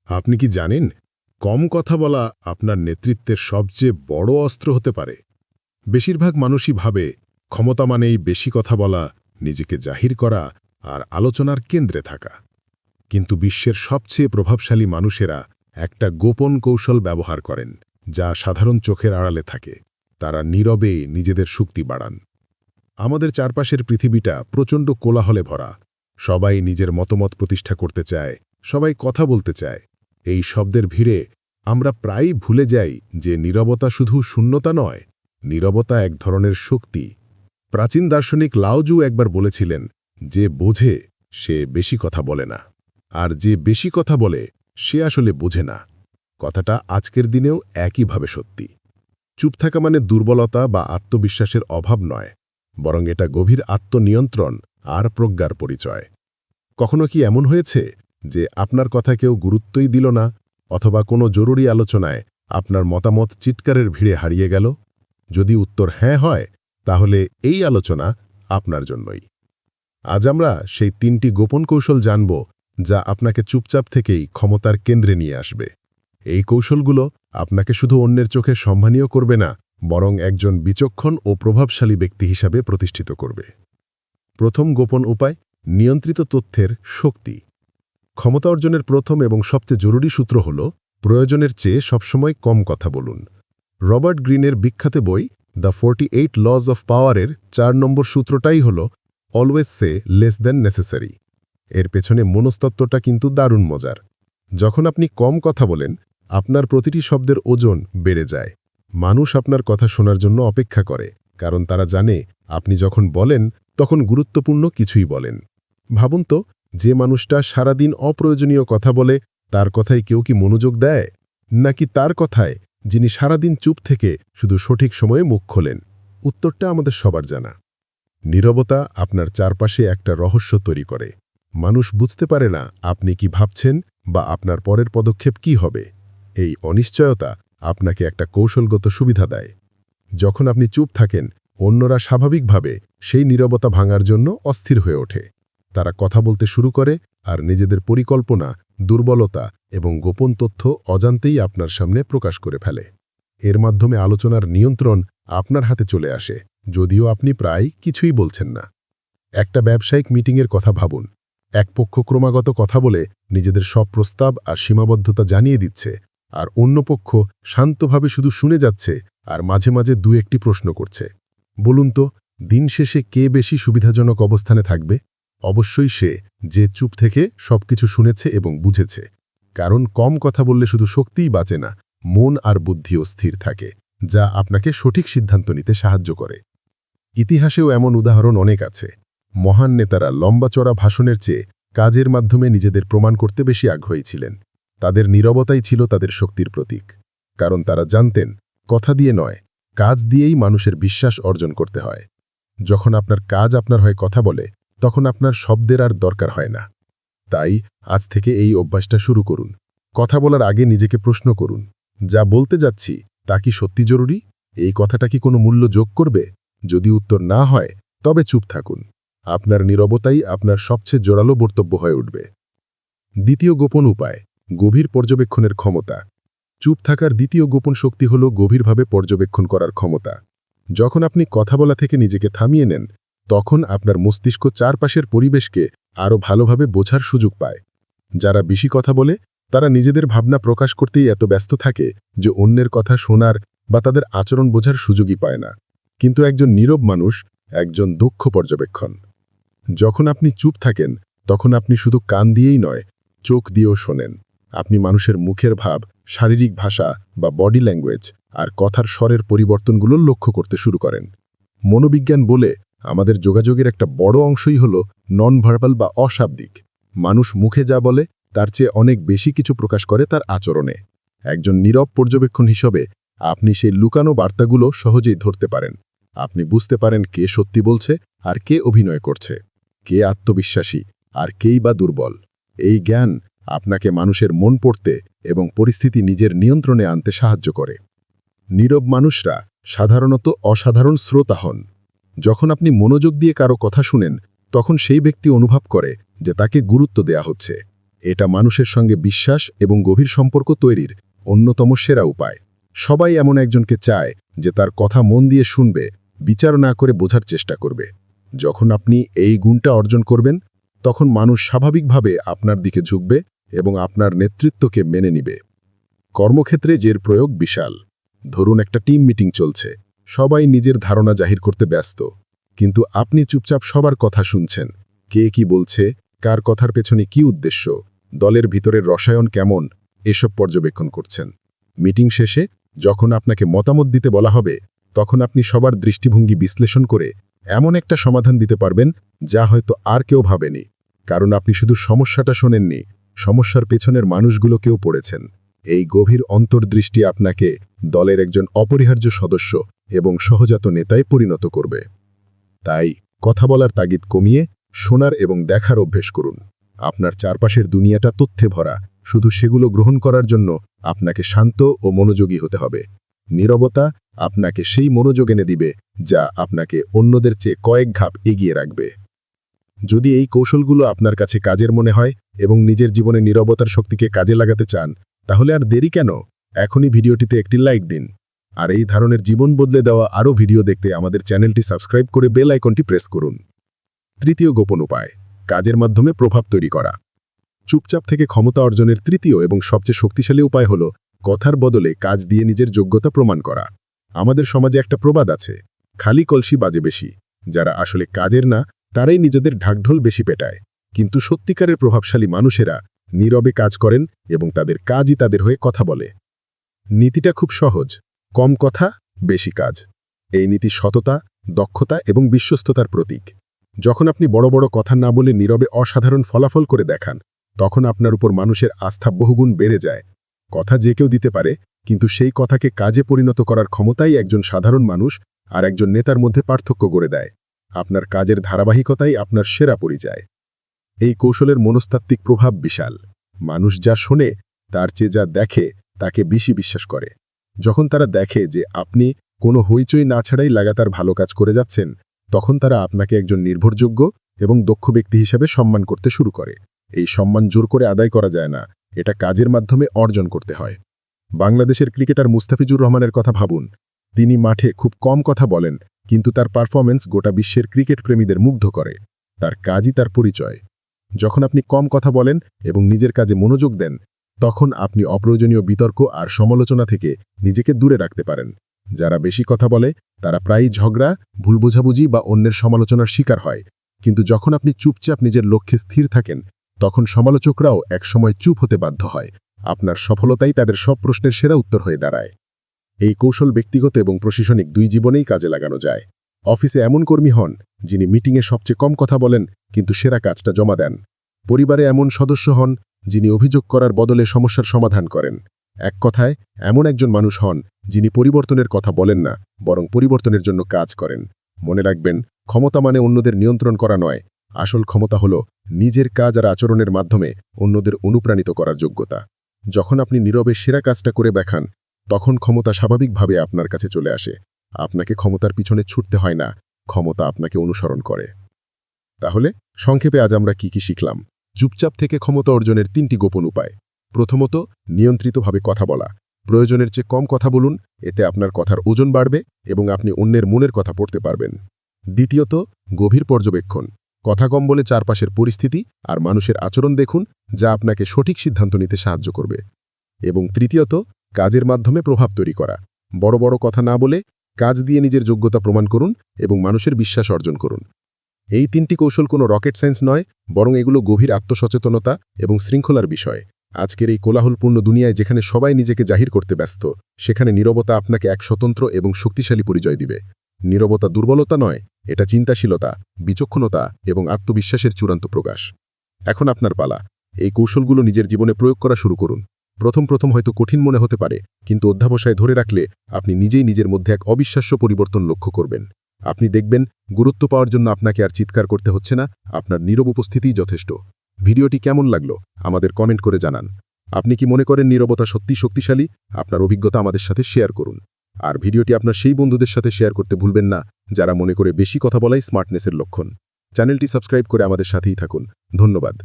আপনি কি জানেন, কম কথা বলা আপনার নেতৃত্বের সবচেয়ে বড় অস্ত্র হতে পারে। বেশিরভাগ মানুষই ভাবে ক্ষমতা মানেই বেশি কথা বলা, নিজেকে জাহির করা আর আলোচনার কেন্দ্রে থাকা। কিন্তু বিশ্বের সবচেয়ে প্রভাবশালী মানুষেরা একটা গোপন কৌশল ব্যবহার করেন, যা সাধারণ চোখের আড়ালে থাকে। তারা নীরবে নিজেদের শক্তি বাড়ান। আমাদের চারপাশের পৃথিবীটা প্রচণ্ড কোলাহলে ভরা। সবাই নিজের মতামত প্রতিষ্ঠা করতে চায়, সবাই কথা বলতে চায়। এই শব্দের ভিড়ে আমরা প্রায়ই ভুলে যাই যে নীরবতা শুধু শূন্যতা নয়, নীরবতা এক ধরনের শক্তি। প্রাচীন দার্শনিক লাওজু একবার বলেছিলেন, যে বোঝে সে বেশি কথা বলে না, আর যে বেশি কথা বলে সে আসলে বোঝে না। কথাটা আজকের দিনেও একইভাবে সত্যি। চুপ থাকা মানে দুর্বলতা বা আত্মবিশ্বাসের অভাব নয়, বরং এটা গভীর আত্মনিয়ন্ত্রণ আর প্রজ্ঞার পরিচয়। কখনো কি এমন হয়েছে যে আপনার কথা কেউ গুরুত্বই দিল না, অথবা কোনো জরুরি আলোচনায় আপনার মতামত চিৎকারের ভিড়ে হারিয়ে গেল? যদি উত্তর হ্যাঁ হয়, তাহলে এই আলোচনা আপনার জন্যই। আজ আমরা সেই ৩টি গোপন কৌশল জানব, যা আপনাকে চুপচাপ থেকেই ক্ষমতার কেন্দ্রে নিয়ে আসবে। এই কৌশলগুলো আপনাকে শুধু অন্যের চোখে সম্মানীয় করবে না, বরং একজন বিচক্ষণ ও প্রভাবশালী ব্যক্তি হিসাবে প্রতিষ্ঠিত করবে। প্রথম গোপন উপায়, নিয়ন্ত্রিত তথ্যের শক্তি। ক্ষমতা অর্জনের প্রথম এবং সবচেয়ে জরুরি সূত্র হল, প্রয়োজনের চেয়ে সবসময় কম কথা বলুন। রবার্ট গ্রিনের বিখ্যাত বই দ্য 48 লজ অফ পাওয়ারের ৪ নম্বর সূত্রটাই হল, অলওয়েজ সে লেস দ্যান নেসেসারি। এর পেছনে মনস্তত্ত্বটা কিন্তু দারুণ মজার। যখন আপনি কম কথা বলেন, আপনার প্রতিটি শব্দের ওজন বেড়ে যায়। মানুষ আপনার কথা শোনার জন্য অপেক্ষা করে, কারণ তারা জানে আপনি যখন বলেন তখন গুরুত্বপূর্ণ কিছুই বলেন। ভাবুন তো, যে মানুষটা সারাদিন অপ্রয়োজনীয় কথা বলে, তার কথায় কেউ কি মনোযোগ দেয়? নাকি তার কথায় যিনি সারাদিন চুপ থেকে শুধু সঠিক সময়ে মুখ খোলেন? উত্তরটা আমাদের সবার জানা। নীরবতা আপনার চারপাশে একটা রহস্য তৈরি করে। মানুষ বুঝতে পারে না আপনি কি ভাবছেন বা আপনার পরের পদক্ষেপ কি হবে। এই অনিশ্চয়তা আপনাকে একটা কৌশলগত সুবিধা দেয়। যখন আপনি চুপ থাকেন, অন্যরা স্বাভাবিকভাবে সেই নীরবতা ভাঙার জন্য অস্থির হয়ে ওঠে। তারা কথা বলতে শুরু করে, আর নিজেদের পরিকল্পনা, দুর্বলতা এবং গোপন তথ্য অজান্তেই আপনার সামনে প্রকাশ করে ফেলে। এর মাধ্যমে আলোচনার নিয়ন্ত্রণ আপনার হাতে চলে আসে, যদিও আপনি প্রায় কিছুই বলছেন না। একটা ব্যবসায়িক মিটিংয়ের কথা ভাবুন। এক পক্ষ ক্রমাগত কথা বলে নিজেদের সব প্রস্তাব আর সীমাবদ্ধতা জানিয়ে দিচ্ছে, আর অন্য পক্ষ শান্তভাবে শুধু শুনে যাচ্ছে আর মাঝে মাঝে একটি প্রশ্ন করছে। বলুন তো, দিন শেষে কে বেশি সুবিধাজনক অবস্থানে থাকবে? অবশ্যই সে, যে চুপ থেকে সবকিছু শুনেছে এবং বুঝেছে। কারণ কম কথা বললে শুধু শক্তিই বাঁচে না, মন আর বুদ্ধিও স্থির থাকে, যা আপনাকে সঠিক সিদ্ধান্ত নিতে সাহায্য করে। ইতিহাসেও এমন উদাহরণ অনেক আছে। মহান নেতারা লম্বা চড়া ভাষণের চেয়ে কাজের মাধ্যমে নিজেদের প্রমাণ করতে বেশি আগ্রহী ছিলেন। তাদের নীরবতাই ছিল তাদের শক্তির প্রতীক। কারণ তারা জানতেন, কথা দিয়ে নয়, কাজ দিয়েই মানুষের বিশ্বাস অর্জন করতে হয়। যখন আপনার কাজ আপনার হয়ে কথা বলে, তখন আপনার শব্দের আর দরকার হয় না। তাই আজ থেকে এই অভ্যাসটা শুরু করুন। কথা বলার আগে নিজেকে প্রশ্ন করুন, যা বলতে যাচ্ছি তা কি সত্যি জরুরি? এই কথাটা কি কোনো মূল্য যোগ করবে? যদি উত্তর না হয়, তবে চুপ থাকুন। আপনার নীরবতাই আপনার সবচেয়ে জোরালো বক্তব্য হয়ে উঠবে। দ্বিতীয় গোপন উপায়, গভীর পর্যবেক্ষণের ক্ষমতা। চুপ থাকার দ্বিতীয় গোপন শক্তি হল গভীরভাবে পর্যবেক্ষণ করার ক্ষমতা। যখন আপনি কথা বলা থেকে নিজেকে থামিয়ে নেন, তখন আপনার মস্তিষ্ক চারপাশের পরিবেশকে আরও ভালোভাবে বোঝার সুযোগ পায়। যারা বেশি কথা বলে, তারা নিজেদের ভাবনা প্রকাশ করতেই এত ব্যস্ত থাকে যে অন্যের কথা শোনার বা তাদের আচরণ বোঝার সুযোগই পায় না। কিন্তু একজন নীরব মানুষ একজন দক্ষ পর্যবেক্ষণ। যখন আপনি চুপ থাকেন, তখন আপনি শুধু কান দিয়েই নয়, চোখ দিয়েও শোনেন। আপনি মানুষের মুখের ভাব, শারীরিক ভাষা বা বডি ল্যাঙ্গুয়েজ আর কথার স্বরের পরিবর্তনগুলো লক্ষ্য করতে শুরু করেন। মনোবিজ্ঞান বলে, আমাদের যোগাযোগের একটা বড় অংশই হল নন ভার্বাল বা অশাব্দিক। মানুষ মুখে যা বলে, তার চেয়ে অনেক বেশি কিছু প্রকাশ করে তার আচরণে। একজন নীরব পর্যবেক্ষণ হিসেবে আপনি সেই লুকানো বার্তাগুলো সহজেই ধরতে পারেন। আপনি বুঝতে পারেন কে সত্যি বলছে আর কে অভিনয় করছে, কে আত্মবিশ্বাসী আর কেই বা দুর্বল। এই জ্ঞান আপনাকে মানুষের মন পড়তে এবং পরিস্থিতি নিজের নিয়ন্ত্রণে আনতে সাহায্য করে। নীরব মানুষরা সাধারণত অসাধারণ শ্রোতা হন। যখন আপনি মনোযোগ দিয়ে কারো কথা শুনেন, তখন সেই ব্যক্তি অনুভব করে যে তাকে গুরুত্ব দেয়া হচ্ছে। এটা মানুষের সঙ্গে বিশ্বাস এবং গভীর সম্পর্ক তৈরির অন্যতম সেরা উপায়। সবাই এমন একজনকে চায় যে তার কথা মন দিয়ে শুনবে, বিচার না করে বোঝার চেষ্টা করবে। যখন আপনি এই গুণটা অর্জন করবেন, তখন মানুষ স্বাভাবিকভাবে আপনার দিকে ঝুঁকবে এবং আপনার নেতৃত্বকে মেনে নিবে। কর্মক্ষেত্রে এর প্রয়োগ বিশাল। ধরুন একটা টিম মিটিং চলছে, সবাই নিজের ধারণা জাহির করতে ব্যস্ত, কিন্তু আপনি চুপচাপ সবার কথা শুনছেন। কে কি বলছে, কার কথার পেছনে কি উদ্দেশ্য, দলের ভিতরের রসায়ন কেমন, এসব পর্যবেক্ষণ করছেন। মিটিং শেষে যখন আপনাকে মতামত দিতে বলা হবে, তখন আপনি সবার দৃষ্টিভঙ্গি বিশ্লেষণ করে এমন একটা সমাধান দিতে পারবেন যা হয়তো আর কেউ ভাবেনি। কারণ আপনি শুধু সমস্যাটা শোনেননি, সমস্যার পেছনের মানুষগুলোকেও পড়েছেন। এই গভীর অন্তর্দৃষ্টি আপনাকে দলের একজন অপরিহার্য সদস্য এবং সহজাত নেতায় পরিণত করবে। তাই কথা বলার তাগিদ কমিয়ে শোনার এবং দেখার অভ্যেস করুন। আপনার চারপাশের দুনিয়াটা তথ্যে ভরা, শুধু সেগুলো গ্রহণ করার জন্য আপনাকে শান্ত ও মনোযোগী হতে হবে। নীরবতা আপনাকে সেই মনোযোগ এনে দিবে যা আপনাকে অন্যদের চেয়ে কয়েক ধাপ এগিয়ে রাখবে। যদি এই কৌশলগুলো আপনার কাছে কাজের মনে হয় এবং নিজের জীবনে নীরবতার শক্তিকে কাজে লাগাতে চান, তাহলে আর দেরি কেন? এখনই ভিডিওটিতে একটি লাইক দিন। আর এই ধরনের জীবন বদলে দেওয়া আরও ভিডিও দেখতে আমাদের চ্যানেলটি সাবস্ক্রাইব করে বেল আইকনটি প্রেস করুন। তৃতীয় গোপন উপায়, কাজের মাধ্যমে প্রভাব তৈরি করা। চুপচাপ থেকে ক্ষমতা অর্জনের তৃতীয় এবং সবচেয়ে শক্তিশালী উপায় হল কথার বদলে কাজ দিয়ে নিজের যোগ্যতা প্রমাণ করা। আমাদের সমাজে একটা প্রবাদ আছে, খালি কলসি বাজে বেশি। যারা আসলে কাজের না, তারাই নিজেদের ঢাকঢোল বেশি পেটায়। কিন্তু সত্যিকারের প্রভাবশালী মানুষেরা নীরবে কাজ করেন এবং তাদের কাজই তাদের হয়ে কথা বলে। নীতিটা খুব সহজ, কম কথা, বেশি কাজ। এই নীতি সততা, দক্ষতা এবং বিশ্বস্ততার প্রতীক। যখন আপনি বড় বড় কথা না বলে নীরবে অসাধারণ ফলাফল করে দেখান, তখন আপনার উপর মানুষের আস্থা বহুগুণ বেড়ে যায়। কথা যে কেউ দিতে পারে, কিন্তু সেই কথাকে কাজে পরিণত করার ক্ষমতাই একজন সাধারণ মানুষ আর একজন নেতার মধ্যে পার্থক্য গড়ে দেয়। আপনার কাজের ধারাবাহিকতাই আপনার সেরা পরিচয়। এই কৌশলের মনস্তাত্ত্বিক প্রভাব বিশাল। মানুষ যা শোনে তার চেয়ে যা দেখে তাকে বেশি বিশ্বাস করে। যখন তারা দেখে যে আপনি কোনো হইচই না ছাড়াই লাগাতার ভালো কাজ করে যাচ্ছেন, তখন তারা আপনাকে একজন নির্ভরযোগ্য এবং দক্ষ ব্যক্তি হিসেবে সম্মান করতে শুরু করে। এই সম্মান জোর করে আদায় করা যায় না, এটা কাজের মাধ্যমে অর্জন করতে হয়। বাংলাদেশের ক্রিকেটার মুস্তাফিজুর রহমানের কথা ভাবুন। তিনি মাঠে খুব কম কথা বলেন, কিন্তু তার পারফরম্যান্স গোটা বিশ্বের ক্রিকেট প্রেমীদের মুগ্ধ করে। তার কাজই তার পরিচয়। যখন আপনি কম কথা বলেন এবং নিজের কাজে মনোযোগ দেন, তখন আপনি অপ্রয়োজনীয় বিতর্ক আর সমালোচনা থেকে নিজেকে দূরে রাখতে পারেন। যারা বেশি কথা বলে তারা প্রায়ই ঝগড়া, ভুল বোঝাবুঝি বা অন্যের সমালোচনার শিকার হয়। কিন্তু যখন আপনি চুপচাপ নিজের লক্ষ্যে স্থির থাকেন, তখন সমালোচকরাও একসময় চুপ হতে বাধ্য হয়। আপনার সফলতাই তাদের সব প্রশ্নের সেরা উত্তর হয়ে দাঁড়ায়। এই কৌশল ব্যক্তিগত এবং প্রশাসনিক দুই জীবনেই কাজে লাগানো যায়। অফিসে এমন কর্মী হন যিনি মিটিংয়ে সবচেয়ে কম কথা বলেন কিন্তু সেরা কাজটা জমা দেন। পরিবারে এমন সদস্য হন যিনি অভিযোগ করার বদলে সমস্যার সমাধান করেন। এক কথায় এমন একজন মানুষ হন যিনি পরিবর্তনের কথা বলেন না, বরং পরিবর্তনের জন্য কাজ করেন। মনে রাখবেন, ক্ষমতা মানে অন্যদের নিয়ন্ত্রণ করা নয়। আসল ক্ষমতা হল নিজের কাজ আর আচরণের মাধ্যমে অন্যদের অনুপ্রাণিত করার যোগ্যতা। যখন আপনি নীরবে সেরা কাজটা করে দেখান, তখন ক্ষমতা স্বাভাবিকভাবে আপনার কাছে চলে আসে। আপনাকে ক্ষমতার পিছনে ছুটতে হয় না, ক্ষমতা আপনাকে অনুসরণ করে। তাহলে সংক্ষেপে আজ আমরা কি শিখলাম? চুপচাপ থেকে ক্ষমতা অর্জনের 3টি গোপন উপায়। প্রথমত, নিয়ন্ত্রিতভাবে কথা বলা। প্রয়োজনের চেয়ে কম কথা বলুন, এতে আপনার কথার ওজন বাড়বে এবং আপনি অন্যের মনের কথা পড়তে পারবেন। দ্বিতীয়ত, গভীর পর্যবেক্ষণ। কথা কম বলে চারপাশের পরিস্থিতি আর মানুষের আচরণ দেখুন, যা আপনাকে সঠিক সিদ্ধান্ত নিতে সাহায্য করবে। এবং তৃতীয়ত, কাজের মাধ্যমে প্রভাব তৈরি করা। বড় বড় কথা না বলে কাজ দিয়ে নিজের যোগ্যতা প্রমাণ করুন এবং মানুষের বিশ্বাস অর্জন করুন। এই 3টি কৌশল কোনো রকেট সায়েন্স নয়, বরং এগুলো গভীর আত্মসচেতনতা এবং শৃঙ্খলার বিষয়। আজকের এই কোলাহলপূর্ণ দুনিয়ায় যেখানে সবাই নিজেকে জাহির করতে ব্যস্ত, সেখানে নীরবতা আপনাকে এক স্বতন্ত্র এবং শক্তিশালী পরিচয় দিবে। নীরবতা দুর্বলতা নয়, এটা চিন্তাশীলতা, বিচক্ষণতা এবং আত্মবিশ্বাসের চূড়ান্ত প্রকাশ। এখন আপনার পালা। এই কৌশলগুলো নিজের জীবনে প্রয়োগ করা শুরু করুন। প্রথম হয়তো কঠিন মনে হতে পারে, কিন্তু অধ্যাবসায় ধরে রাখলে আপনি নিজেই নিজের মধ্যে এক অবিশ্বাস্য পরিবর্তন লক্ষ্য করবেন। আপনি দেখবেন, গুরুত্ব পাওয়ার জন্য আপনাকে আর চিৎকার করতে হচ্ছে না, আপনার নীরব উপস্থিতিই যথেষ্ট। ভিডিওটি কেমন লাগলো আমাদের কমেন্ট করে জানান। আপনি কি মনে করেন নীরবতা সত্যিই শক্তিশালী? আপনার অভিজ্ঞতা আমাদের সাথে শেয়ার করুন। আর ভিডিওটি আপনার সেই বন্ধুদের সাথে শেয়ার করতে ভুলবেন না যারা মনে করে বেশি কথা বলাই স্মার্টনেসের লক্ষণ। চ্যানেলটি সাবস্ক্রাইব করে আমাদের সাথেই থাকুন। ধন্যবাদ।